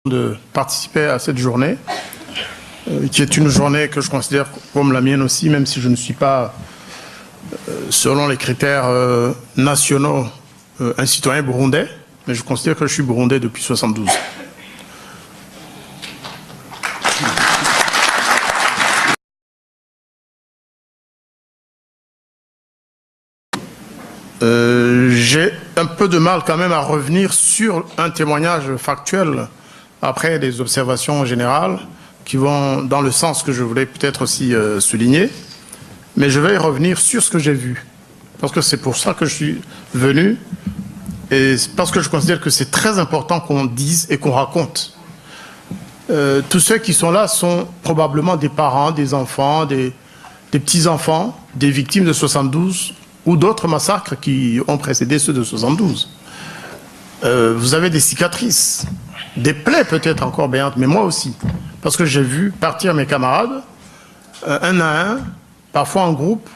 de participer à cette journée, qui est une journée que je considère comme la mienne aussi, même si je ne suis pas, selon les critères nationaux, un citoyen burundais, mais je considère que je suis burundais depuis 1972. J'ai un peu de mal quand même à revenir sur un témoignage factuel après des observations générales qui vont dans le sens que je voulais peut-être aussi souligner, mais je vais revenir sur ce que j'ai vu, parce que c'est pour ça que je suis venu, et parce que je considère que c'est très important qu'on dise et qu'on raconte. Tous ceux qui sont là sont probablement des parents, des enfants, des petits-enfants, des victimes de 72 ou d'autres massacres qui ont précédé ceux de 72. Vous avez des cicatrices, des plaies peut-être encore béantes, mais moi aussi. Parce que j'ai vu partir mes camarades, un à un, parfois en groupe,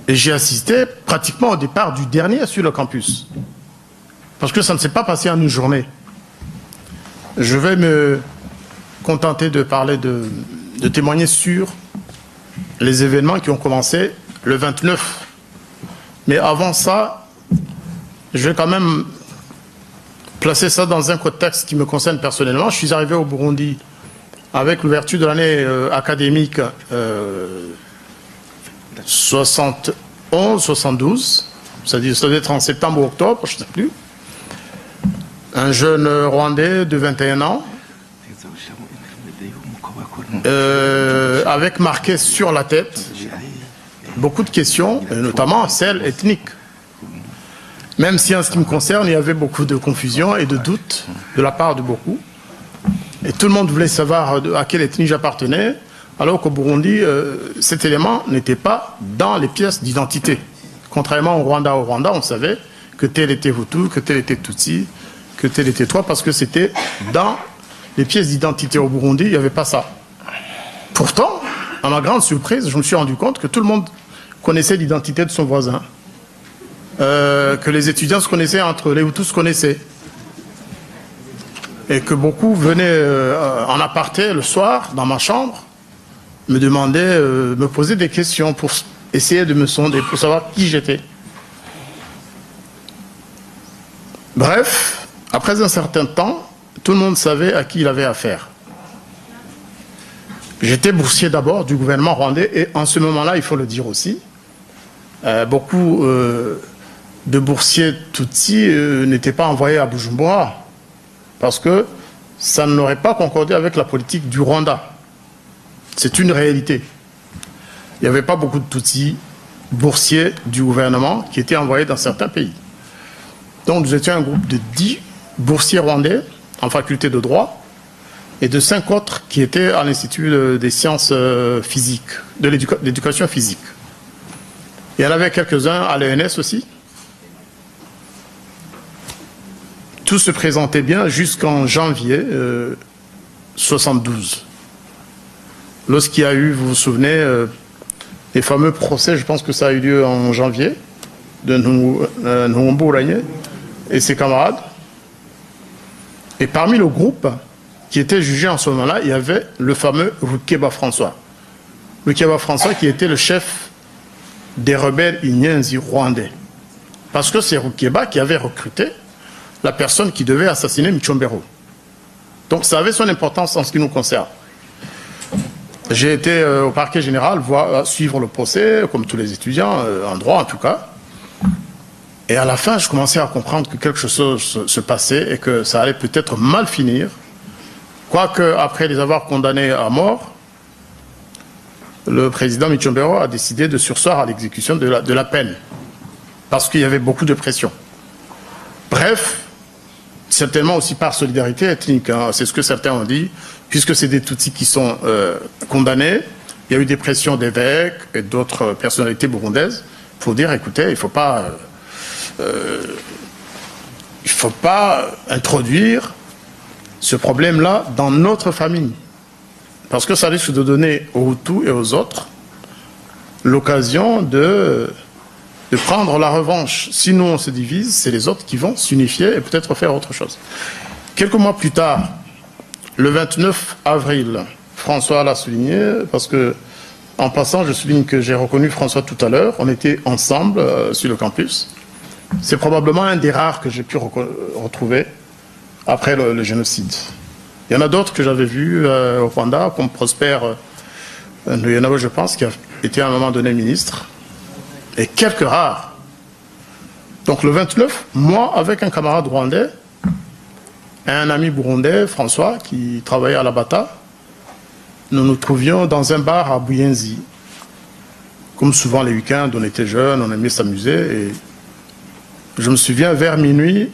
et j'ai assisté pratiquement au départ du dernier sur le campus. Parce que ça ne s'est pas passé en une journée. Je vais me contenter de parler, de témoigner sur les événements qui ont commencé le 29. Mais avant ça, je vais quand même placer ça dans un contexte qui me concerne personnellement. Je suis arrivé au Burundi avec l'ouverture de l'année académique 71-72, c'est-à-dire ça doit être en septembre ou octobre, je ne sais plus. Un jeune Rwandais de 21 ans, avec marqué sur la tête beaucoup de questions, notamment celles ethniques. Même si en ce qui me concerne, il y avait beaucoup de confusion et de doutes de la part de beaucoup. Et tout le monde voulait savoir à quelle ethnie j'appartenais, alors qu'au Burundi, cet élément n'était pas dans les pièces d'identité. Contrairement au Rwanda, on savait que tel était Hutu, que tel était Tutsi, que tel était toi, parce que c'était dans les pièces d'identité. Au Burundi, il n'y avait pas ça. Pourtant, à ma grande surprise, je me suis rendu compte que tout le monde connaissait l'identité de son voisin. Que les étudiants se connaissaient entre les Hutus se connaissaient. Et que beaucoup venaient en aparté le soir, dans ma chambre, me demandaient, me poser des questions pour essayer de me sonder, pour savoir qui j'étais. Bref, après un certain temps, tout le monde savait à qui il avait affaire. J'étais boursier d'abord du gouvernement rwandais, et en ce moment-là, il faut le dire aussi, beaucoup de boursiers Tutsis n'étaient pas envoyés à Bujumbura parce que ça n'aurait pas concordé avec la politique du Rwanda. C'est une réalité. Il n'y avait pas beaucoup de Tutsis boursiers du gouvernement qui étaient envoyés dans certains pays. Donc nous étions un groupe de 10 boursiers rwandais en faculté de droit et de 5 autres qui étaient à l'Institut des sciences physiques, de l'éducation physique. Il y en avait quelques-uns à l'ENS aussi. Tout se présentait bien jusqu'en janvier 72. Lorsqu'il y a eu, vous vous souvenez, les fameux procès, je pense que ça a eu lieu en janvier, de Nwombo Ouranye et ses camarades. Et parmi le groupe qui était jugé en ce moment-là, il y avait le fameux Rukeba François. Rukeba François qui était le chef des rebelles Inyenzi rwandais. Parce que c'est Rukeba qui avait recruté la personne qui devait assassiner Michombero. Donc ça avait son importance en ce qui nous concerne. J'ai été au parquet général suivre le procès, comme tous les étudiants, en droit en tout cas. Et à la fin, je commençais à comprendre que quelque chose se passait et que ça allait peut-être mal finir. Quoique, après les avoir condamnés à mort, le président Michombero a décidé de surseoir à l'exécution de la peine. Parce qu'il y avait beaucoup de pression. Bref, certainement aussi par solidarité ethnique, hein, c'est ce que certains ont dit, puisque c'est des Tutsis qui sont condamnés, il y a eu des pressions d'évêques et d'autres personnalités burundaises pour dire, écoutez, il ne faut pas introduire ce problème-là dans notre famille, parce que ça risque de donner aux Hutus et aux autres l'occasion de prendre la revanche. Si nous on se divise, c'est les autres qui vont s'unifier et peut-être faire autre chose. Quelques mois plus tard, le 29 avril, François l'a souligné, parce que, en passant, je souligne que j'ai reconnu François tout à l'heure, on était ensemble sur le campus. C'est probablement un des rares que j'ai pu retrouver après le génocide. Il y en a d'autres que j'avais vus au Rwanda, comme Prosper Ndoyenabo, je pense, qui a été à un moment donné ministre, et quelques rares. Donc le 29, moi, avec un camarade rwandais, un ami burundais, François, qui travaillait à la Bata, nous nous trouvions dans un bar à Buyenzi. Comme souvent les week-ends, on était jeunes, on aimait s'amuser. Et je me souviens, vers minuit,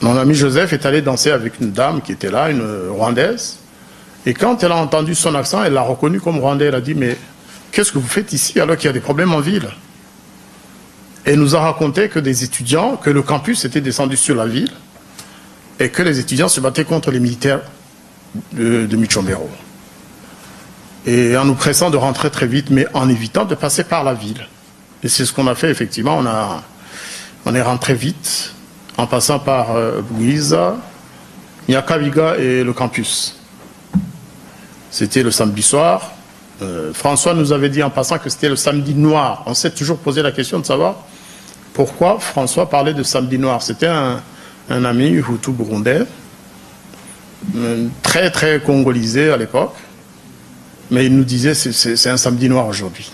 mon ami Joseph est allé danser avec une dame qui était là, une Rwandaise. Et quand elle a entendu son accent, elle l'a reconnu comme Rwandais. Elle a dit, mais qu'est-ce que vous faites ici alors qu'il y a des problèmes en ville? Et elle nous a raconté que des étudiants, que le campus était descendu sur la ville et que les étudiants se battaient contre les militaires de Michombero. Et en nous pressant de rentrer très vite, mais en évitant de passer par la ville. Et c'est ce qu'on a fait, effectivement. On est rentré vite, en passant par Bouiza, Nyakabiga et le campus. C'était le samedi soir. François nous avait dit en passant que c'était le samedi noir. On s'est toujours posé la question de savoir pourquoi François parlait de samedi noir. C'était un ami Hutu burundais, très très congolisé à l'époque, mais il nous disait c'est un samedi noir aujourd'hui.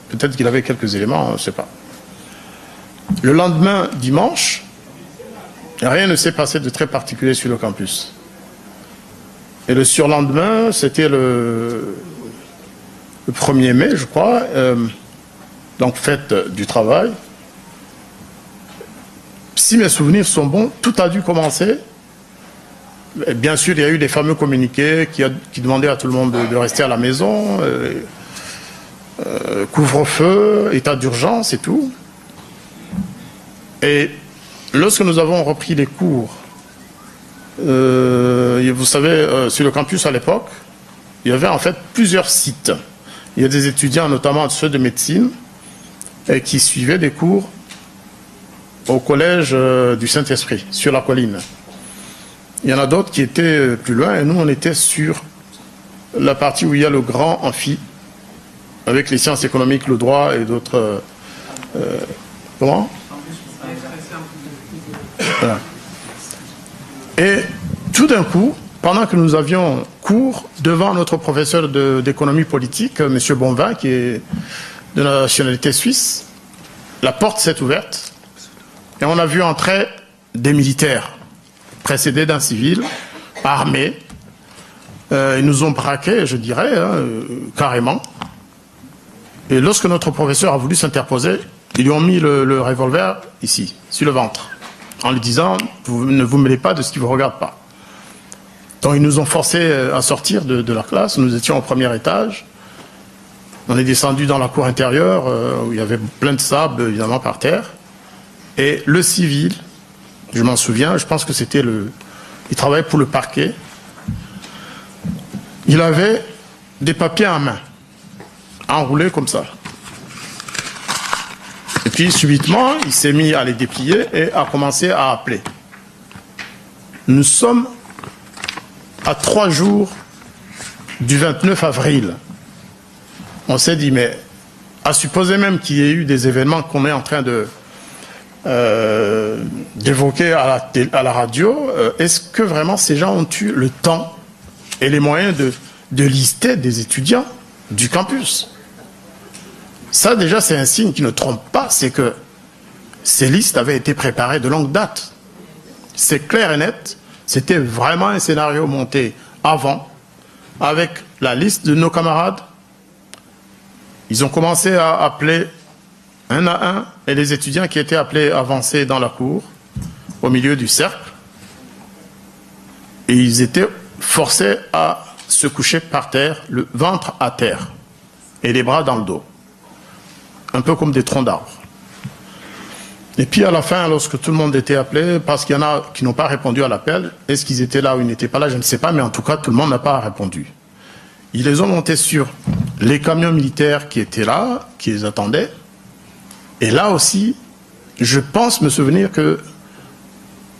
Peut-être qu'il avait quelques éléments, on ne sait pas. Le lendemain, dimanche, rien ne s'est passé de très particulier sur le campus. Et le surlendemain, c'était le 1er mai, je crois, donc fête du travail. Si mes souvenirs sont bons, tout a dû commencer. Bien sûr, il y a eu des fameux communiqués qui demandaient à tout le monde de rester à la maison, couvre-feu, état d'urgence et tout. Et lorsque nous avons repris les cours, vous savez, sur le campus à l'époque, il y avait en fait plusieurs sites. Il y a des étudiants, notamment ceux de médecine, qui suivaient des cours au collège du Saint-Esprit, sur la colline. Il y en a d'autres qui étaient plus loin, et nous, on était sur la partie où il y a le grand amphi, avec les sciences économiques, le droit et d'autres... comment? Voilà. Et tout d'un coup, pendant que nous avions cours devant notre professeur d'économie politique, M. Bonvin, qui est de nationalité suisse, la porte s'est ouverte et on a vu entrer des militaires précédés d'un civil, armés. Ils nous ont braqués, je dirais, carrément. Et lorsque notre professeur a voulu s'interposer, ils lui ont mis le revolver ici, sur le ventre, en lui disant « ne vous mêlez pas de ce qui ne vous regarde pas ». Donc ils nous ont forcés à sortir de la classe. Nous étions au premier étage. On est descendu dans la cour intérieure où il y avait plein de sable, évidemment, par terre. Et le civil, je m'en souviens, je pense que c'était il travaillait pour le parquet. Il avait des papiers en main, enroulés comme ça. Et puis, subitement, il s'est mis à les déplier et a commencé à appeler. Nous sommes à 3 jours du 29 avril. On s'est dit, mais à supposer même qu'il y ait eu des événements qu'on est en train d'évoquer à la radio, est-ce que vraiment ces gens ont eu le temps et les moyens de lister des étudiants du campus? Ça, déjà, c'est un signe qui ne trompe pas, c'est que ces listes avaient été préparées de longue date. C'est clair et net, c'était vraiment un scénario monté avant, avec la liste de nos camarades. Ils ont commencé à appeler un à un, et les étudiants qui étaient appelés avancer dans la cour, au milieu du cercle, et ils étaient forcés à se coucher par terre, le ventre à terre, et les bras dans le dos. Un peu comme des troncs d'arbres. Et puis à la fin, lorsque tout le monde était appelé, parce qu'il y en a qui n'ont pas répondu à l'appel, est-ce qu'ils étaient là ou ils n'étaient pas là, je ne sais pas, mais en tout cas, tout le monde n'a pas répondu. Ils les ont montés sur les camions militaires qui étaient là, qui les attendaient. Et là aussi, je pense me souvenir que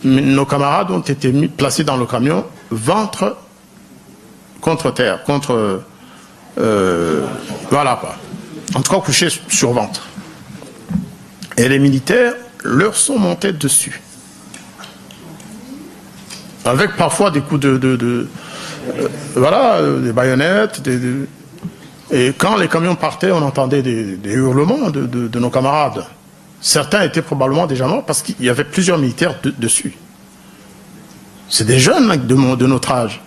nos camarades ont été placés dans le camion, ventre contre terre, voilà quoi. En tout cas, couchés sur ventre. Et les militaires leur sont montés dessus. Avec parfois des coups voilà, des baïonnettes. Et quand les camions partaient, on entendait des hurlements de nos camarades. Certains étaient probablement déjà morts parce qu'il y avait plusieurs militaires dessus. C'est des jeunes de notre âge.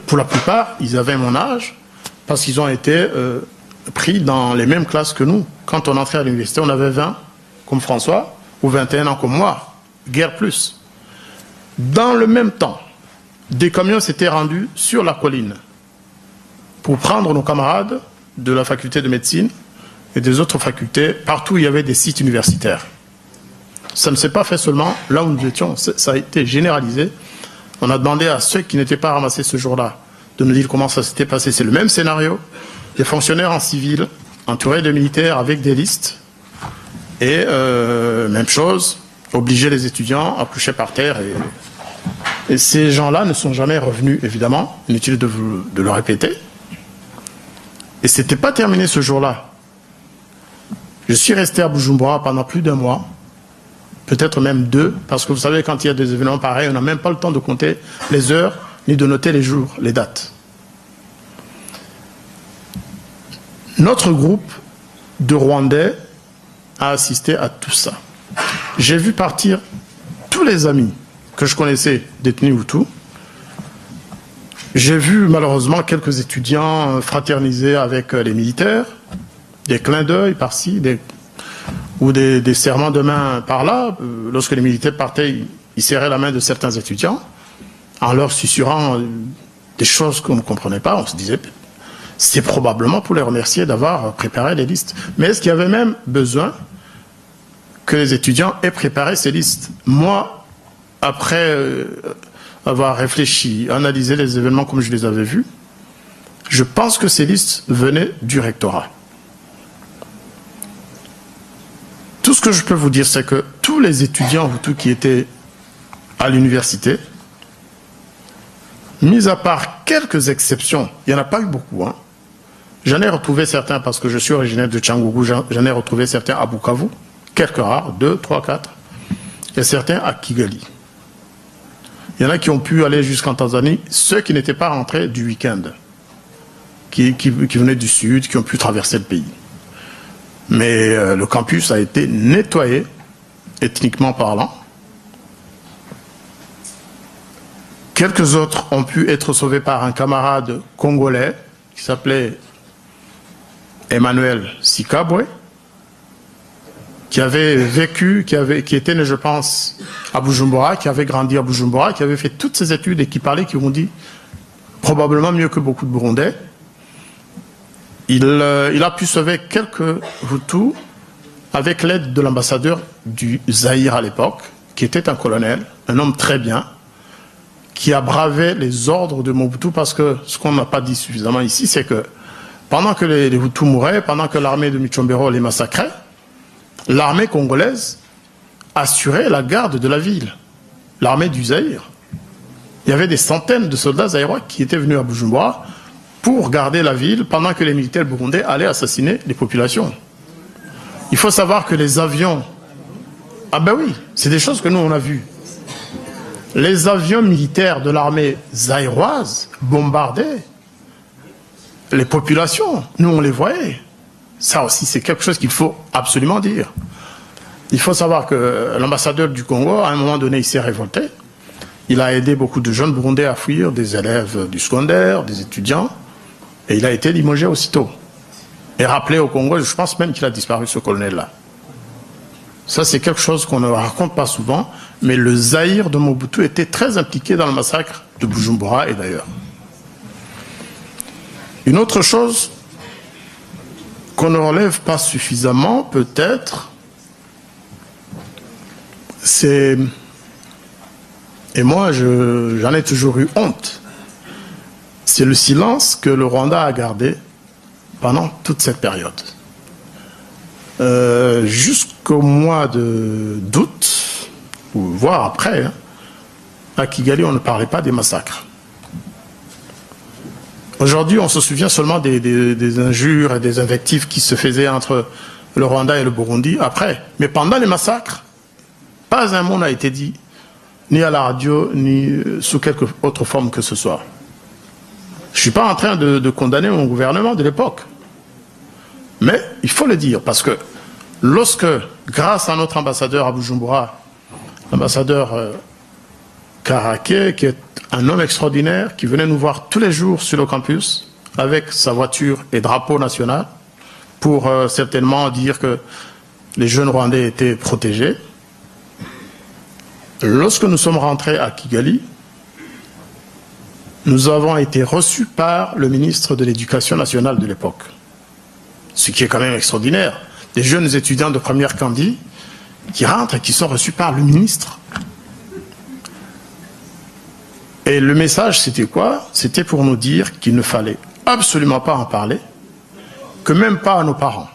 Pour la plupart, ils avaient mon âge parce qu'ils ont été pris dans les mêmes classes que nous. Quand on entrait à l'université, on avait 20, comme François, ou 21 ans comme moi, guère plus. Dans le même temps, des camions s'étaient rendus sur la colline pour prendre nos camarades de la faculté de médecine et des autres facultés, partout où il y avait des sites universitaires. Ça ne s'est pas fait seulement là où nous étions, ça a été généralisé. On a demandé à ceux qui n'étaient pas ramassés ce jour-là de nous dire comment ça s'était passé. C'est le même scénario, des fonctionnaires en civil, entourés de militaires avec des listes, et même chose, obliger les étudiants à coucher par terre. Et ces gens-là ne sont jamais revenus, évidemment, inutile de le répéter. Et ce n'était pas terminé ce jour-là. Je suis resté à Bujumbura pendant plus d'1 mois, peut-être même 2, parce que vous savez, quand il y a des événements pareils, on n'a même pas le temps de compter les heures, ni de noter les jours, les dates. Notre groupe de Rwandais a assisté à tout ça. J'ai vu partir tous les amis que je connaissais détenus Hutus. J'ai vu malheureusement quelques étudiants fraterniser avec les militaires, des clins d'œil par-ci, ou des serrements de main par-là. Lorsque les militaires partaient, ils serraient la main de certains étudiants en leur susurrant des choses qu'on ne comprenait pas. On se disait, c'est probablement pour les remercier d'avoir préparé les listes. Mais est-ce qu'il y avait même besoin que les étudiants aient préparé ces listes? Moi, après avoir réfléchi, analysé les événements comme je les avais vus, je pense que ces listes venaient du rectorat. Tout ce que je peux vous dire, c'est que tous les étudiants Hutus qui étaient à l'université, mis à part quelques exceptions, il n'y en a pas eu beaucoup, hein. J'en ai retrouvé certains parce que je suis originaire de Tchangougou, j'en ai retrouvé certains à Bukavu, quelques rares, 2, 3, 4, et certains à Kigali. Il y en a qui ont pu aller jusqu'en Tanzanie, ceux qui n'étaient pas rentrés du week-end, qui venaient du sud, qui ont pu traverser le pays. Mais le campus a été nettoyé, ethniquement parlant. Quelques autres ont pu être sauvés par un camarade congolais qui s'appelait Emmanuel Sikabwe, qui avait vécu, qui était né, je pense, à Bujumbura, qui avait grandi à Bujumbura, qui avait fait toutes ses études et qui parlait, qui ont dit probablement mieux que beaucoup de Burundais. Il a pu sauver quelques Hutus avec l'aide de l'ambassadeur du Zaïre à l'époque, qui était un colonel, un homme très bien, qui a bravé les ordres de Mobutu, parce que ce qu'on n'a pas dit suffisamment ici, c'est que pendant que les Hutus mouraient, pendant que l'armée de Michombero les massacrait, l'armée congolaise assurait la garde de la ville, l'armée du Zaïre. Il y avait des centaines de soldats zaïrois qui étaient venus à Bujumbura pour garder la ville pendant que les militaires burundais allaient assassiner les populations. Il faut savoir que les avions... Ah ben oui, c'est des choses que nous on a vues. Les avions militaires de l'armée zaïroise bombardaient les populations. Nous on les voyait. Ça aussi c'est quelque chose qu'il faut absolument dire. Il faut savoir que l'ambassadeur du Congo, à un moment donné, il s'est révolté. Il a aidé beaucoup de jeunes burundais à fuir, des élèves du secondaire, des étudiants. Et il a été limogé aussitôt. Et rappelé au Congo, je pense même qu'il a disparu, ce colonel-là. Ça, c'est quelque chose qu'on ne raconte pas souvent, mais le Zaïre de Mobutu était très impliqué dans le massacre de Bujumbura et d'ailleurs. Une autre chose qu'on ne relève pas suffisamment, peut-être, c'est... Et moi, j'en ai toujours eu honte. C'est le silence que le Rwanda a gardé pendant toute cette période. Jusqu'au mois d'août, voire après, hein, à Kigali, on ne parlait pas des massacres. Aujourd'hui, on se souvient seulement des injures et des invectives qui se faisaient entre le Rwanda et le Burundi après. Mais pendant les massacres, pas un mot n'a été dit, ni à la radio, ni sous quelque autre forme que ce soit. Je ne suis pas en train de condamner mon gouvernement de l'époque. Mais il faut le dire, parce que lorsque, grâce à notre ambassadeur à Bujumbura, l'ambassadeur Karaké, qui est un homme extraordinaire, qui venait nous voir tous les jours sur le campus, avec sa voiture et drapeau national, pour certainement dire que les jeunes Rwandais étaient protégés. Lorsque nous sommes rentrés à Kigali, nous avons été reçus par le ministre de l'Éducation nationale de l'époque. Ce qui est quand même extraordinaire. Des jeunes étudiants de première candie qui rentrent et qui sont reçus par le ministre. Et le message, c'était quoi? C'était pour nous dire qu'il ne fallait absolument pas en parler, que même pas à nos parents.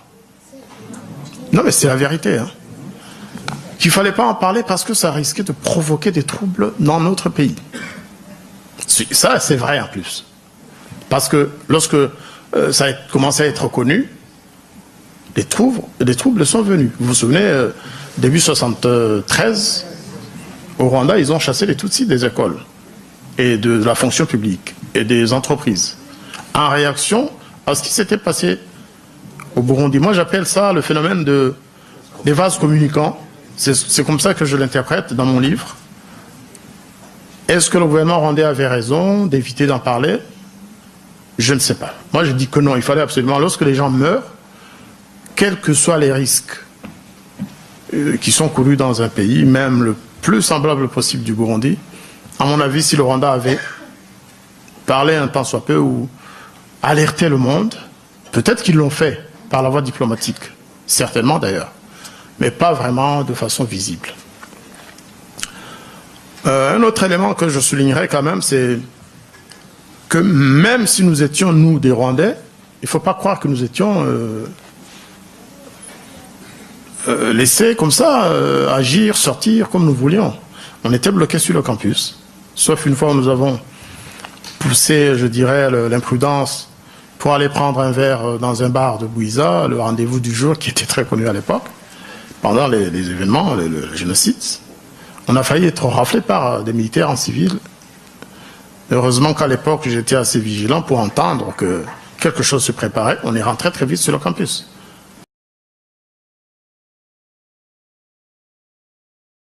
Non, mais c'est la vérité. Hein. Qu'il ne fallait pas en parler parce que ça risquait de provoquer des troubles dans notre pays. Ça, c'est vrai en plus. Parce que lorsque ça a commencé à être connu, les troubles sont venus. Vous vous souvenez, début 73, au Rwanda, ils ont chassé les Tutsis des écoles et de la fonction publique et des entreprises, en réaction à ce qui s'était passé au Burundi. Moi, j'appelle ça le phénomène des vases communicants. C'est comme ça que je l'interprète dans mon livre. Est-ce que le gouvernement rwandais avait raison d'éviter d'en parler? Je ne sais pas. Moi, je dis que non, il fallait absolument, lorsque les gens meurent, quels que soient les risques qui sont courus dans un pays, même le plus semblable possible du Burundi, à mon avis, si le Rwanda avait parlé un temps soit peu ou alerté le monde, peut-être qu'ils l'ont fait par la voie diplomatique, certainement d'ailleurs, mais pas vraiment de façon visible. Un autre élément que je soulignerai quand même, c'est que même si nous étions, nous, des Rwandais, il ne faut pas croire que nous étions laissés comme ça, agir, sortir comme nous voulions. On était bloqués sur le campus, sauf une fois où nous avons poussé, je dirais, l'imprudence pour aller prendre un verre dans un bar de Bouiza, le rendez-vous du jour qui était très connu à l'époque, pendant les événements, le génocide. On a failli être raflé par des militaires en civil. Heureusement qu'à l'époque, j'étais assez vigilant pour entendre que quelque chose se préparait. On est rentré très vite sur le campus.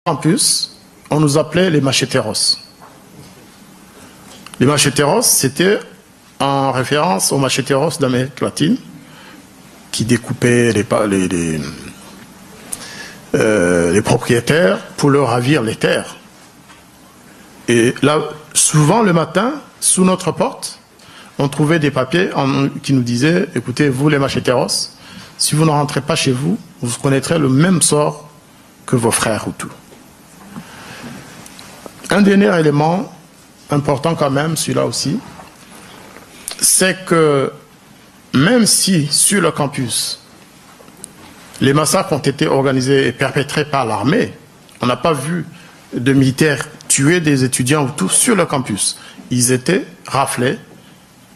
Campus, on nous appelait les macheteros. Les macheteros, c'était en référence aux macheteros d'Amérique latine qui découpaient les propriétaires pour leur ravir les terres. Et là, souvent le matin, sous notre porte, on trouvait des papiers qui nous disaient, écoutez, vous les macheteros, si vous ne rentrez pas chez vous, vous connaîtrez le même sort que vos frères Hutus. Un dernier élément important quand même, celui-là aussi, c'est que même si sur le campus, les massacres ont été organisés et perpétrés par l'armée, on n'a pas vu de militaires tuer des étudiants Hutus sur le campus. Ils étaient raflés,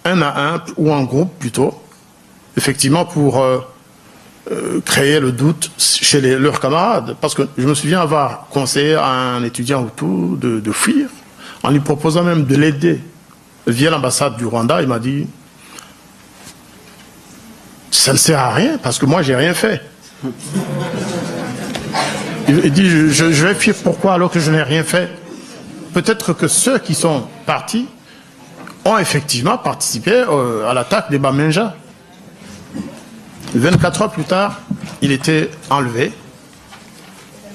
un à un, ou en groupe plutôt, effectivement pour créer le doute chez leurs camarades. Parce que je me souviens avoir conseillé à un étudiant Hutu de fuir, en lui proposant même de l'aider via l'ambassade du Rwanda. Il m'a dit, ça ne sert à rien, parce que moi, j'ai rien fait. Il dit, je vais fuir pourquoi alors que je n'ai rien fait? Peut-être que ceux qui sont partis ont effectivement participé à l'attaque des Bamenja. 24 heures plus tard, il était enlevé.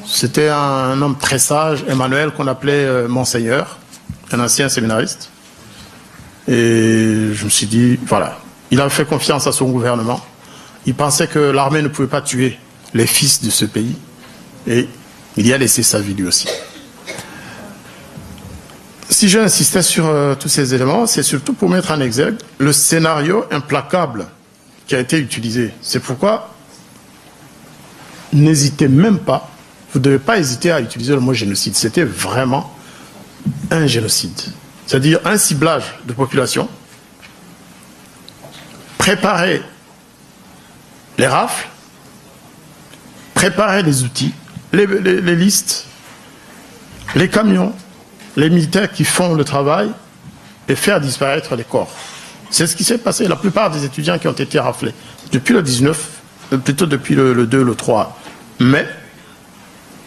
C'était un homme très sage, Emmanuel, qu'on appelait Monseigneur, un ancien séminariste. Et je me suis dit, voilà, il a fait confiance à son gouvernement. Il pensait que l'armée ne pouvait pas tuer les fils de ce pays. Et il y a laissé sa vie lui aussi. Si j'insistais sur tous ces éléments, c'est surtout pour mettre en exergue le scénario implacable qui a été utilisé. C'est pourquoi n'hésitez même pas, vous ne devez pas hésiter à utiliser le mot génocide. C'était vraiment un génocide, c'est-à-dire un ciblage de population, préparer les rafles, préparer les outils, les listes, les camions, les militaires qui font le travail et faire disparaître les corps. C'est ce qui s'est passé. La plupart des étudiants qui ont été raflés depuis le 19, plutôt depuis le 2, le 3 mai,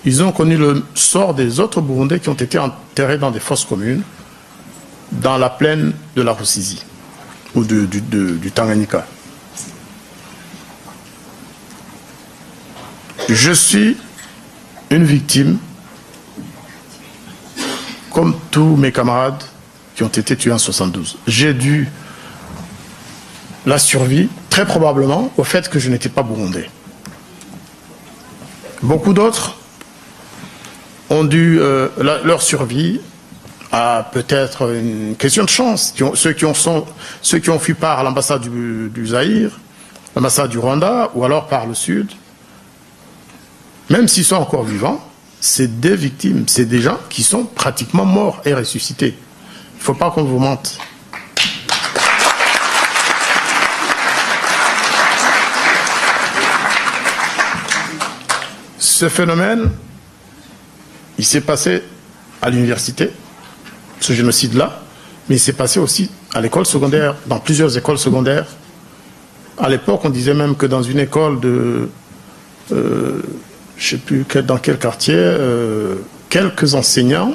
ils ont connu le sort des autres Burundais qui ont été enterrés dans des fosses communes dans la plaine de la Rusizi ou du Tanganyika. Je suis une victime, comme tous mes camarades qui ont été tués en 72. J'ai dû la survie, très probablement, au fait que je n'étais pas burundais. Beaucoup d'autres ont dû leur survie à peut-être une question de chance. Ceux qui ont fui par l'ambassade du Zaïre, l'ambassade du Rwanda, ou alors par le Sud, même s'ils sont encore vivants, c'est des victimes, c'est des gens qui sont pratiquement morts et ressuscités. Il ne faut pas qu'on vous mente. Ce phénomène, il s'est passé à l'université, ce génocide-là, mais il s'est passé aussi à l'école secondaire, dans plusieurs écoles secondaires. À l'époque, on disait même que dans une école de... je ne sais plus dans quel quartier, quelques enseignants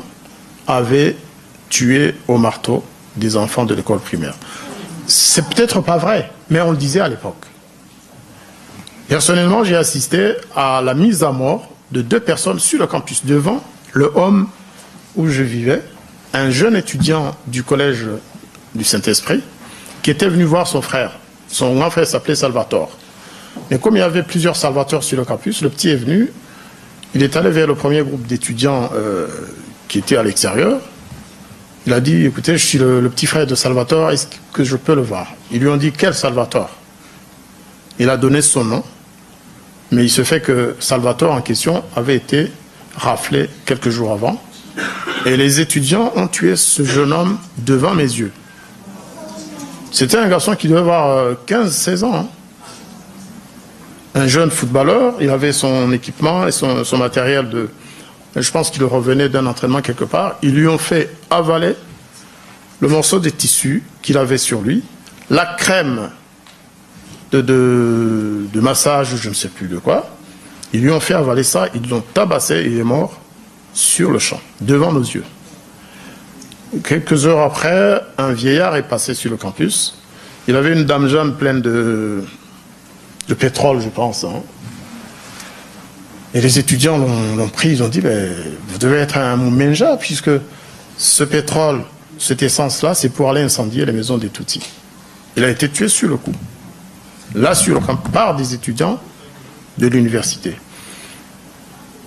avaient tué au marteau des enfants de l'école primaire. C'est peut-être pas vrai, mais on le disait à l'époque. Personnellement, j'ai assisté à la mise à mort de 2 personnes sur le campus, devant le home où je vivais, un jeune étudiant du collège du Saint-Esprit qui était venu voir son frère. Son grand frère s'appelait Salvatore. Mais comme il y avait plusieurs Salvatore sur le campus, le petit est venu, il est allé vers le premier groupe d'étudiants qui était à l'extérieur. Il a dit, écoutez, je suis le petit frère de Salvatore, est-ce que je peux le voir? Ils lui ont dit, quel Salvatore? Il a donné son nom, mais il se fait que Salvatore en question avait été raflé quelques jours avant, et les étudiants ont tué ce jeune homme devant mes yeux. C'était un garçon qui devait avoir 15-16 ans, hein. Un jeune footballeur, il avait son équipement et son matériel de... Je pense qu'il revenait d'un entraînement quelque part. Ils lui ont fait avaler le morceau de tissu qu'il avait sur lui, la crème de massage, je ne sais plus de quoi. Ils lui ont fait avaler ça, ils l'ont tabassé et il est mort sur le champ, devant nos yeux. Quelques heures après, un vieillard est passé sur le campus. Il avait une dame jeune pleine de pétrole, je pense. Hein. Et les étudiants l'ont pris, ils ont dit, ben, vous devez être un Moumenja, puisque ce pétrole, cette essence-là, c'est pour aller incendier les maisons des Tutsis. Il a été tué sur le coup. Là, sur le camp, par des étudiants de l'université.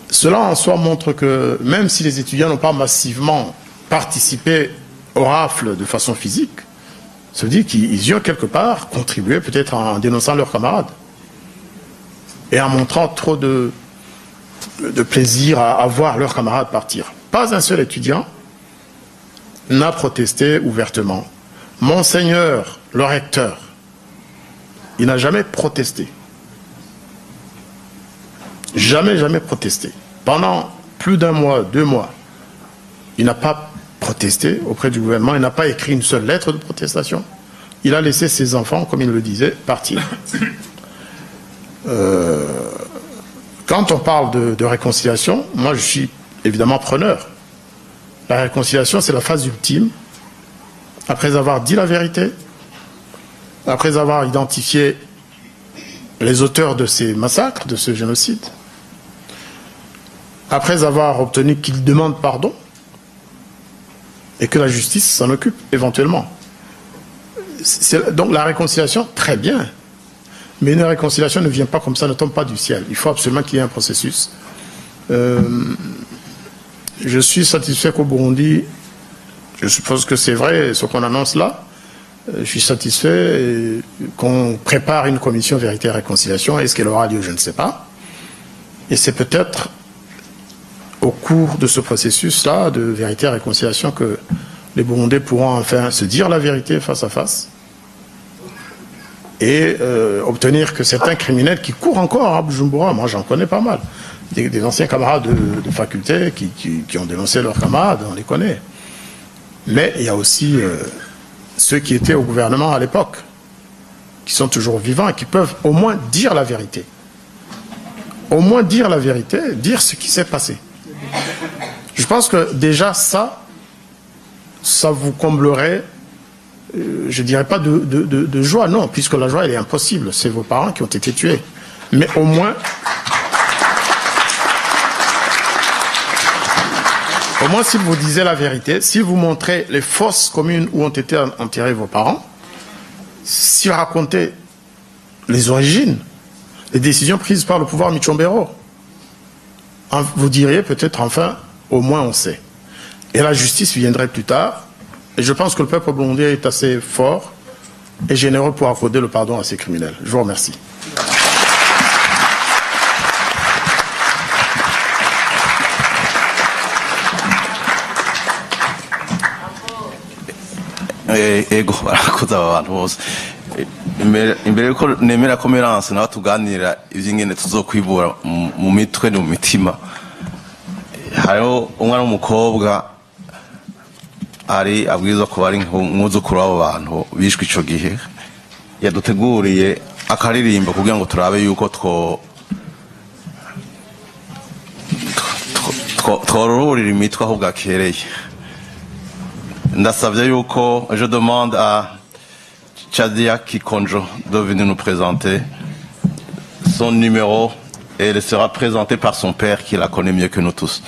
Cela en soi montre que, même si les étudiants n'ont pas massivement participé aux rafles de façon physique, ça veut dire qu'ils y ont quelque part contribué, peut-être en dénonçant leurs camarades. Et en montrant trop de plaisir à voir leurs camarades partir. Pas un seul étudiant n'a protesté ouvertement. Monseigneur, le recteur, il n'a jamais protesté. Jamais protesté. Pendant plus d'1 mois, 2 mois, il n'a pas protesté auprès du gouvernement, il n'a pas écrit une seule lettre de protestation. Il a laissé ses enfants, comme il le disait, partir. Quand on parle de réconciliation, moi je suis évidemment preneur. La réconciliation, c'est la phase ultime. Après avoir dit la vérité, après avoir identifié les auteurs de ces massacres, de ce génocide, après avoir obtenu qu'ils demandent pardon, et que la justice s'en occupe éventuellement. Donc la réconciliation, très bien. Mais une réconciliation ne vient pas comme ça, ne tombe pas du ciel. Il faut absolument qu'il y ait un processus. Je suis satisfait qu'au Burundi, je suppose que c'est vrai ce qu'on annonce là, je suis satisfait qu'on prépare une commission vérité et réconciliation. Est-ce qu'elle aura lieu? Je ne sais pas. Et c'est peut-être au cours de ce processus-là de vérité et réconciliation que les Burundais pourront enfin se dire la vérité face à face et obtenir que certains criminels qui courent encore à Bujumbura, moi j'en connais pas mal, des anciens camarades de faculté qui ont dénoncé leurs camarades, on les connaît. Mais il y a aussi ceux qui étaient au gouvernement à l'époque, qui sont toujours vivants et qui peuvent au moins dire la vérité. Au moins dire la vérité, dire ce qui s'est passé. Je pense que déjà ça vous comblerait, je dirais pas de joie, non, puisque la joie elle est impossible, c'est vos parents qui ont été tués. Mais au moins s'il vous disait la vérité, s'il vous montrait les fosses communes où ont été enterrés vos parents, s'il racontait les origines, les décisions prises par le pouvoir Michombero, vous diriez peut-être enfin, au moins on sait. Et la justice viendrait plus tard. Et je pense que le peuple burundais est assez fort et généreux pour accorder le pardon à ces criminels. Je vous remercie. Ego barakoze aba bantu bose imbere yuko nemera ko Merance nawe tuganira ivy'ingene tuzokwibura mu mitwe no mu mitima. Hariho umwana w'umukobwa ari abwirizwa kuba ari nk'umwuzukuru w'abo bantu bishwe ico gihe, yaduteguriye akaririmba kugira ngo turabe yuko twororera imitwe aho bwakereye. Ndasavye yuko je demande à Chadia Kikonjo de venir nous présenter son numéro et elle sera présentée par son père qui la connaît mieux que nous tous.